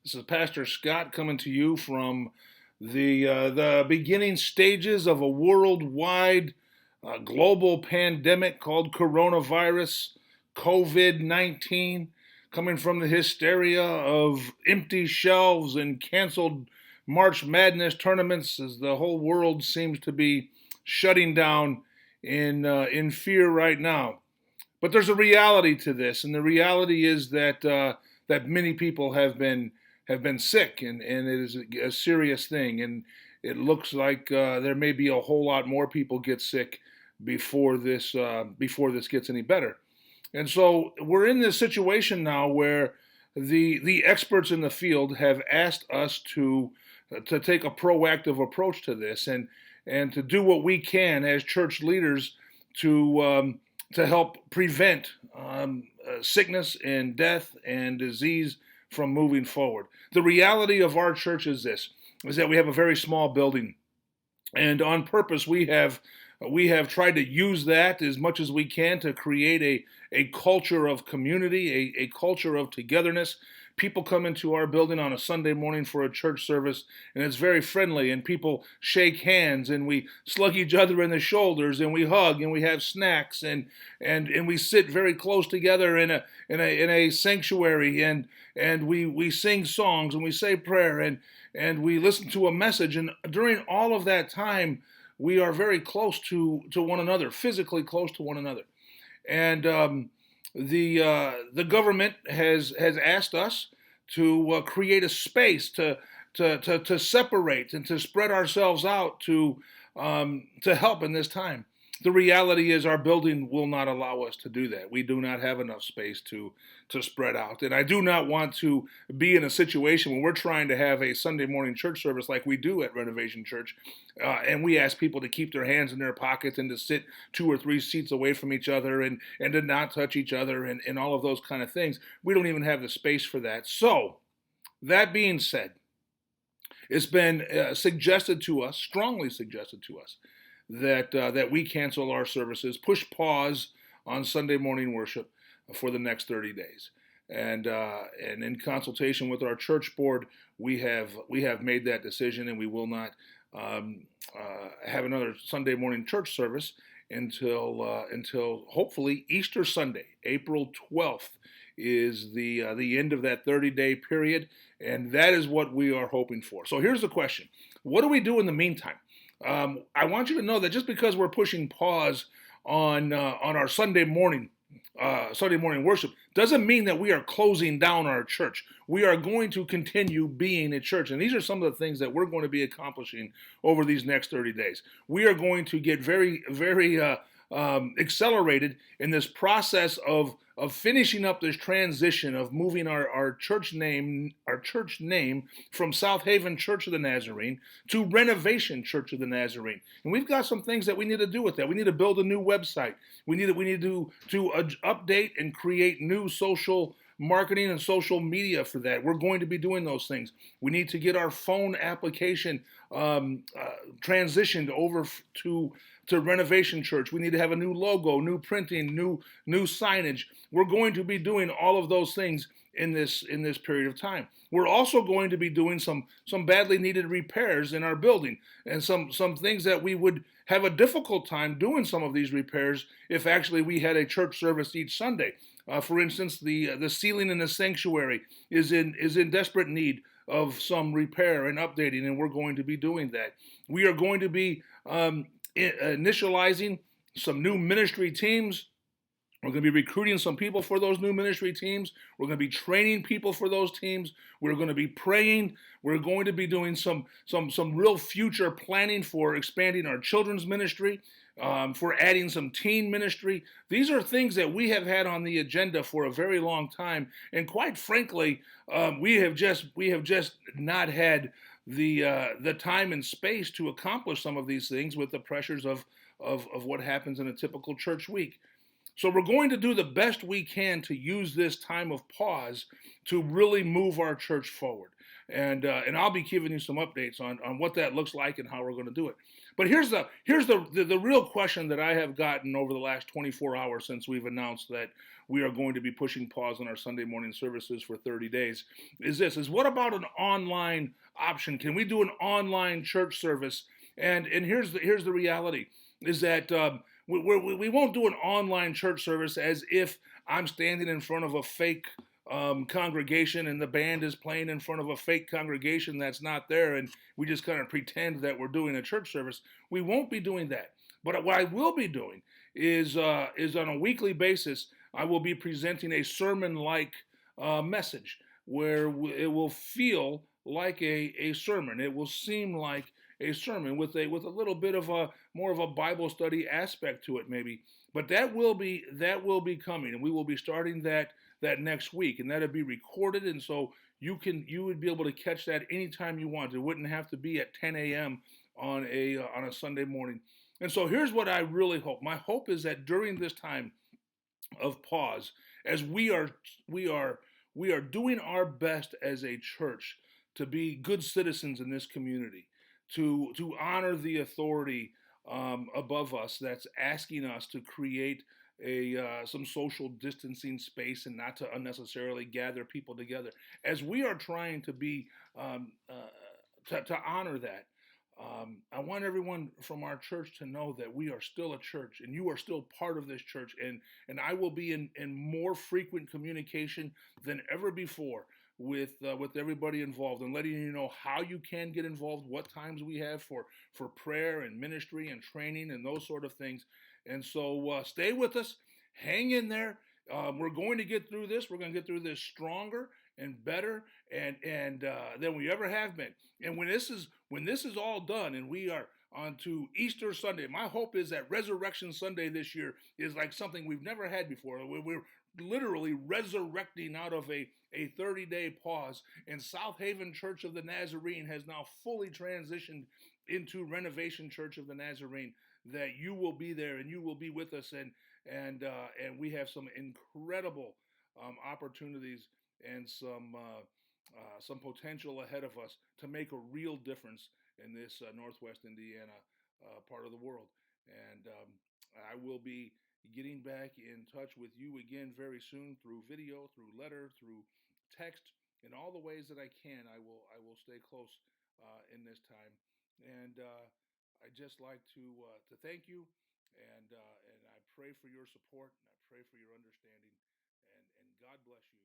This is Pastor Scott coming to you from the beginning stages of a worldwide global pandemic called coronavirus, COVID-19, coming from the hysteria of empty shelves and canceled March Madness tournaments as the whole world seems to be shutting down in fear right now. But there's a reality to this, and the reality is that many people have been sick, and it is a serious thing. And it looks like there may be a whole lot more people get sick before this gets any better. And so we're in this situation now where the experts in the field have asked us to take a proactive approach to this and to do what we can as church leaders to help prevent sickness and death and disease from moving forward. The reality of our church is this: is that we have a very small building, and on purpose we have tried to use that as much as we can to create a culture of community, a culture of togetherness. People come into our building on a Sunday morning for a church service, and it's very friendly, and people shake hands, and we slug each other in the shoulders, and we hug, and we have snacks, and we sit very close together in a sanctuary, and we sing songs, and we say prayer, and we listen to a message. And during all of that time, we are very close to one another, physically close to one another. And the government has asked us to create a space to separate and to spread ourselves out to help in this time. The reality is our building will not allow us to do that. We do not have enough space to spread out. And I do not want to be in a situation where we're trying to have a Sunday morning church service like we do at Renovation Church, and we ask people to keep their hands in their pockets and to sit 2 or 3 seats away from each other and to not touch each other and all of those kind of things. We don't even have the space for that. So, that being said, it's been suggested to us, strongly suggested to us, that we cancel our services, push pause on Sunday morning worship for the next 30 days. And in consultation with our church board, we have made that decision, and we will not have another Sunday morning church service until hopefully Easter Sunday, April 12th, is the end of that 30-day period, and that is what we are hoping for. So here's the question: what do we do in the meantime? I want you to know that just because we're pushing pause on our Sunday morning worship doesn't mean that we are closing down our church. We are going to continue being a church, and these are some of the things that we're going to be accomplishing over these next 30 days. We are going to get very, very accelerated in this process of finishing up this transition of moving our church name from South Haven Church of the Nazarene to Renovation Church of the Nazarene. And we've got some things that we need to do with that. We need to build a new website. We need to update and create new social marketing and social media for that. We're going to be doing those things. We need to get our phone application transitioned over to Renovation Church. We need to have a new logo, new printing, new signage. We're going to be doing all of those things in this period of time. We're also going to be doing some badly needed repairs in our building, and some things that we would have a difficult time doing some of these repairs if actually we had a church service each Sunday. For instance, the ceiling in the sanctuary is in desperate need of some repair and updating, and we're going to be doing that. We are going to be initializing some new ministry teams. We're going to be recruiting some people for those new ministry teams. We're going to be training people for those teams. We're going to be praying. We're going to be doing some real future planning for expanding our children's ministry, for adding some teen ministry. These are things that we have had on the agenda for a very long time, and quite frankly, we have just not had the time and space to accomplish some of these things with the pressures of what happens in a typical church week. So we're going to do the best we can to use this time of pause to really move our church forward. And I'll be giving you some updates on what that looks like and how we're going to do it. But here's the real question that I have gotten over the last 24 hours since we've announced that we are going to be pushing pause on our Sunday morning services for 30 days. Is what about an online option? Can we do an online church service? And here's the reality is that we won't do an online church service as if I'm standing in front of a fake congregation and the band is playing in front of a fake congregation that's not there, and we just kind of pretend that we're doing a church service. We won't be doing that. But what I will be doing is on a weekly basis, I will be presenting a sermon-like message where it will feel like a sermon. It will seem like a sermon with a little bit of a more of a Bible study aspect to it, maybe. But that will be coming, and we will be starting that next week, and that'll be recorded, and so you would be able to catch that anytime you want. It wouldn't have to be at 10 a.m. on a Sunday morning. And so here's what I really hope. My hope is that during this time of pause, as we are doing our best as a church to be good citizens in this community, to honor the authority above us that's asking us to create a some social distancing space and not to unnecessarily gather people together. As we are trying to be to honor that, I want everyone from our church to know that we are still a church and you are still part of this church. And I will be in more frequent communication than ever before with everybody involved and letting you know how you can get involved, what times we have for prayer and ministry and training and those sort of things. And so stay with us, hang in there. We're going to get through this. We're going to get through this stronger and better and than we ever have been. And when this is all done and we are on to Easter Sunday, my hope is that Resurrection Sunday this year is like something we've never had before. We're literally resurrecting out of a 30-day pause. And South Haven Church of the Nazarene has now fully transitioned into Renovation Church of the Nazarene. That you will be there and you will be with us, and we have some incredible opportunities and some potential ahead of us to make a real difference in this Northwest Indiana part of the world. And I will be getting back in touch with you again very soon through video, through letter, through text, in all the ways that I can. I will stay close in this time, and I just like to thank you, and I pray for your support, and I pray for your understanding, and God bless you.